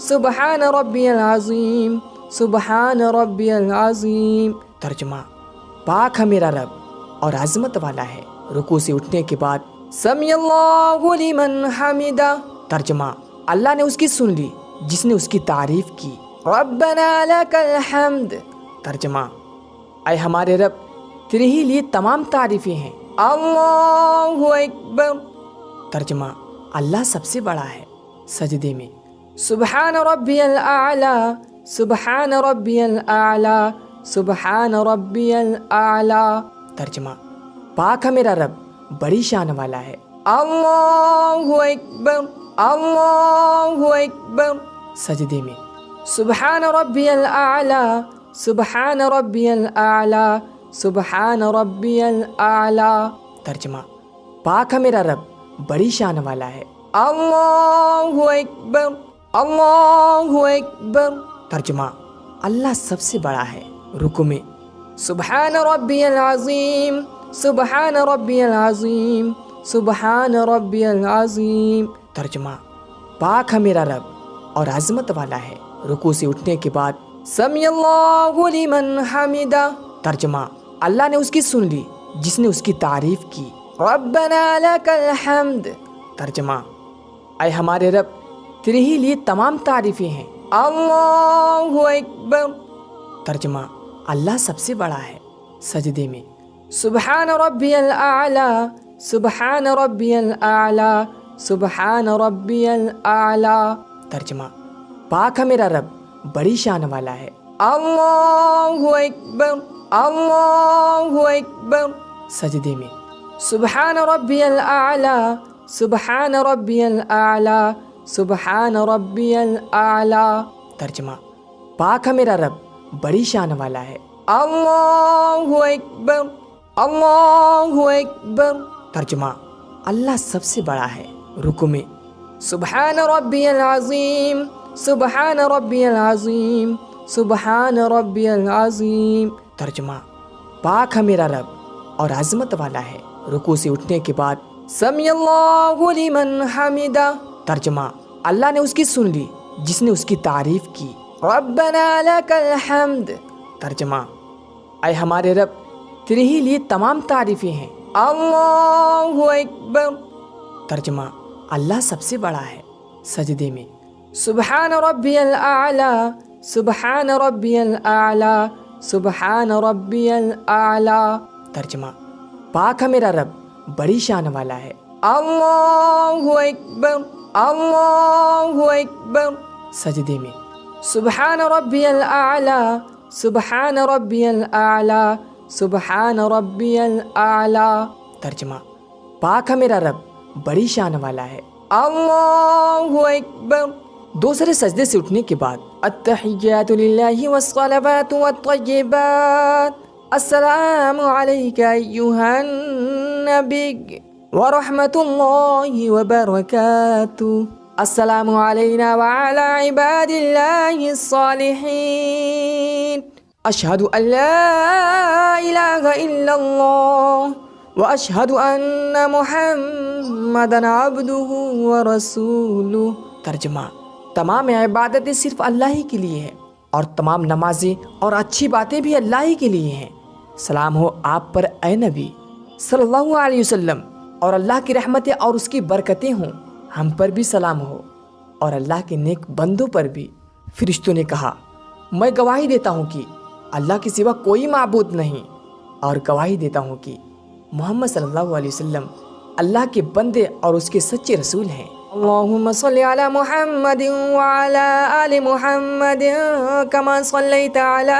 سبحان ربی العظیم سبحان ربی العظیم۔ ترجمہ: پاک ہے میرا رب اور عظمت والا ہے۔ رکوع سے اٹھنے کے بعد سمیع اللہ لمن حمدہ۔ ترجمہ: اللہ نے اس کی سن لی جس نے اس کی تعریف کی۔ ربنا لک الحمد۔ ترجمہ: اے ہمارے رب، تیرے ہی لیے تمام تعریفیں ہیں۔ اللہ اکبر۔ ترجمہ: اللہ سب سے بڑا ہے۔ سجدے میں سبحان ربی الاعلی سبحان ربی الاعلی سبحان ربی الاعلی۔ ترجمہ: پاک ہے میرا رب، بڑی شان والا ہے۔ اللہ اکبر اللہ اکبر۔ سجدے میں سبحان ربی الاعلی سبحان ربی الاعلی سبحان ربی الاعلی۔ ترجمہ: پاک ہے میرا رب، بڑی شان والا ہے۔ اللہ اکبر اللہ اکبر۔ ترجمہ: اللہ سب سے بڑا ہے۔ رکوع میں سبحان ربی العظیم سبحان ربی العظیم سبحان ربی العظیم۔ ترجمہ: پاک ہے میرا رب اور عظمت والا ہے۔ رکوع سے اٹھنے کے بعد سمیع اللہ لمن حمدہ۔ ترجمہ: اللہ نے اس کی سن لی جس نے اس کی تعریف کی۔ ربنا لک الحمد۔ ترجمہ: اے ہمارے رب، تیرے ہی لیے تمام تعریفیں ہیں۔ اللہ اکبر۔ ترجمہ: اللہ سب سے بڑا ہے۔ سجدے میں سبحان ربی الاعلی سبحان ربی الاعلی سبحان ربی الاعلی۔ ترجمہ: پاک ہے میرا رب، بڑی شان والا ہے۔ اللہ اکبر اللہ اکبر۔ سجدے میں سبحان ربی الاعلی سبحان ربی الاعلی سبحان ربی الاعلی۔ ترجمہ: پاک ہے میرا رب، بڑی شان والا ہے۔ اللہ اکبر اللہ اکبر۔ ترجمہ: اللہ سب سے بڑا ہے۔ رکوع میں سبحان ربی العظیم سبحان ربی العظیم سبحان ربی العظیم۔ ترجمہ: پاک ہے میرا رب اور عظمت والا ہے۔ رکوع سے اٹھنے کے بعد سمیع اللہ لمن حمدہ۔ ترجمہ: اللہ نے اس کی سن لی جس نے اس کی تعریف کی۔ ربنا لک الحمد۔ ترجمہ: اے ہمارے رب، تیرے ہی لیے تمام تعریفیں ہیں۔ اللہ اکبر۔ ترجمہ: اللہ سب سے بڑا ہے۔ سجدے میں سبحان ربی الاعلی سبحان ربی الاعلی سبحان ربی الاعلی۔ ترجمہ: پاک ہے میرا رب، بڑی شان والا ہے۔ اللہ اکبر اللہ اکبر۔ سجدے میں سبحان ربی الاعلی سبحان ربی الاعلی سبحان ربی الاعلی۔ ترجمہ: پاک ہے میرا رب، بڑی شان والا ہے۔ اللہ اکبر۔ دوسرے سجدے سے اٹھنے کے بعد التحیات للہ والصلوات والطیبات السلام علیک ایہا النبی ورحمۃ اللہ وبرکاتہ السلام علینا وعلی عباد اللہ الصالحین اشہد ان لا الہ الا اللہ واشہد ان محمدا عبدہ ورسولہ۔ ترجمہ: تمام عبادتیں صرف اللہ ہی کے لیے ہیں اور تمام نمازیں اور اچھی باتیں بھی اللہ ہی کے لیے ہیں۔ سلام ہو آپ پر اے نبی صلی اللہ علیہ وسلم، اور اللہ کی رحمتیں اور اس کی برکتیں ہوں ہم پر بھی سلام ہو اور اللہ کے نیک بندوں پر بھی۔ فرشتوں نے کہا، میں گواہی دیتا ہوں کہ اللہ کے سوا کوئی معبود نہیں، اور گواہی دیتا ہوں کہ محمد صلی اللہ علیہ وسلم اللہ کے بندے اور اس کے سچے رسول ہیں۔ اللہم صلی علی محمد وعلی آل محمد کما صلیت علی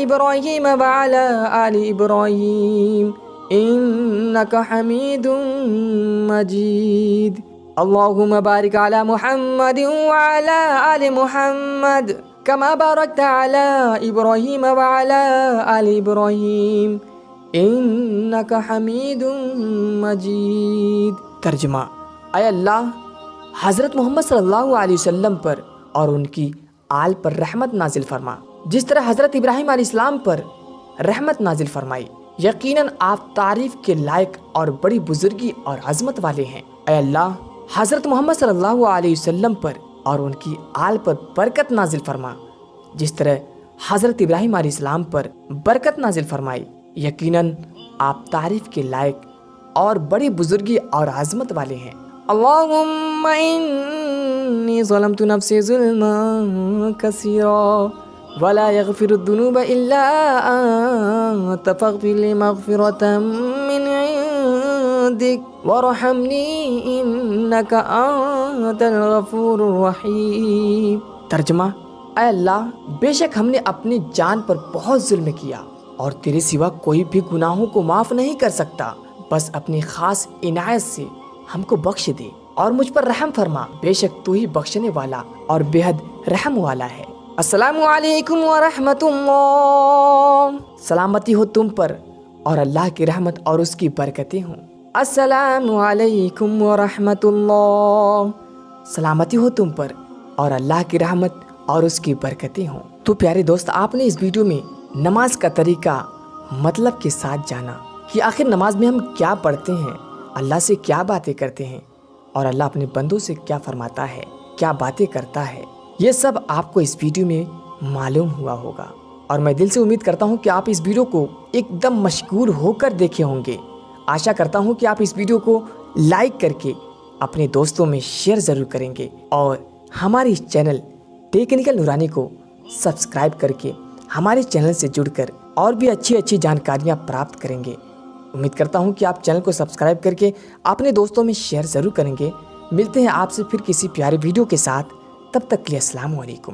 ابراہیم وعلی آل ابراہیم انک حمید مجید۔ اللہم بارک علی محمد وعلی آل محمد کما بارکت علی ابراہیم وعلی آل ابراہیم انک حمید مجید۔ ترجمہ: اے اللہ، حضرت محمد صلی اللہ علیہ وسلم پر اور ان کی آل پر رحمت نازل فرما، جس طرح حضرت ابراہیم علیہ السلام پر رحمت نازل فرمائی۔ یقیناً آپ تعریف کے لائق اور بڑی بزرگی اور عظمت والے ہیں۔ اے اللہ، حضرت محمد صلی اللہ علیہ وسلم پر اور ان کی آل پر برکت نازل فرما جس طرح حضرت ابراہیم علیہ السلام پر برکت نازل فرمائی۔ یقیناً آپ تعریف کے لائق اور بڑی بزرگی اور عظمت والے ہیں۔ اللہم انی ظلمت نفسی ظلما کثیرا ولا یغفر الذنوب الا انت فاغفر لی مغفرۃ من عندک وارحمنی انک انت الغفور الرحیم۔ ترجمہ: اے اللہ، بے شک ہم نے اپنی جان پر بہت ظلم کیا اور تیرے سوا کوئی بھی گناہوں کو معاف نہیں کر سکتا، بس اپنی خاص عنایت سے ہم کو بخش دے اور مجھ پر رحم فرما، بے شک تو ہی بخشنے والا اور بے حد رحم والا ہے۔ السلام علیکم ورحمۃ اللہ، سلامتی ہو تم پر اور اللہ کی رحمت اور اس کی برکتیں ہوں۔ السلام علیکم ورحمۃ اللہ، سلامتی ہو تم پر اور اللہ کی رحمت اور اس کی برکتیں ہوں۔ تو پیارے دوست، آپ نے اس ویڈیو میں نماز کا طریقہ مطلب کے ساتھ جانا کہ آخر نماز میں ہم کیا پڑھتے ہیں، اللہ سے کیا باتیں کرتے ہیں اور اللہ اپنے بندوں سے کیا فرماتا ہے، کیا باتیں کرتا ہے، یہ سب آپ کو اس ویڈیو میں معلوم ہوا ہوگا۔ اور میں دل سے امید کرتا ہوں کہ آپ اس ویڈیو کو ایک دم مشغول ہو کر دیکھے ہوں گے۔ آشا کرتا ہوں کہ آپ اس ویڈیو کو لائک کر کے اپنے دوستوں میں شیئر ضرور کریں گے اور ہمارے اس چینل ٹیکنیکل نورانی کو سبسکرائب کر کے ہمارے چینل سے جڑ کر اور بھی اچھی جانکاریاں پراپت کریں گے۔ امید کرتا ہوں کہ آپ چینل کو سبسکرائب کر کے اپنے دوستوں میں شیئر ضرور کریں گے۔ ملتے ہیں آپ سے پھر کسی پیارے ویڈیو کے ساتھ، تب تک کے لیے السلام علیکم۔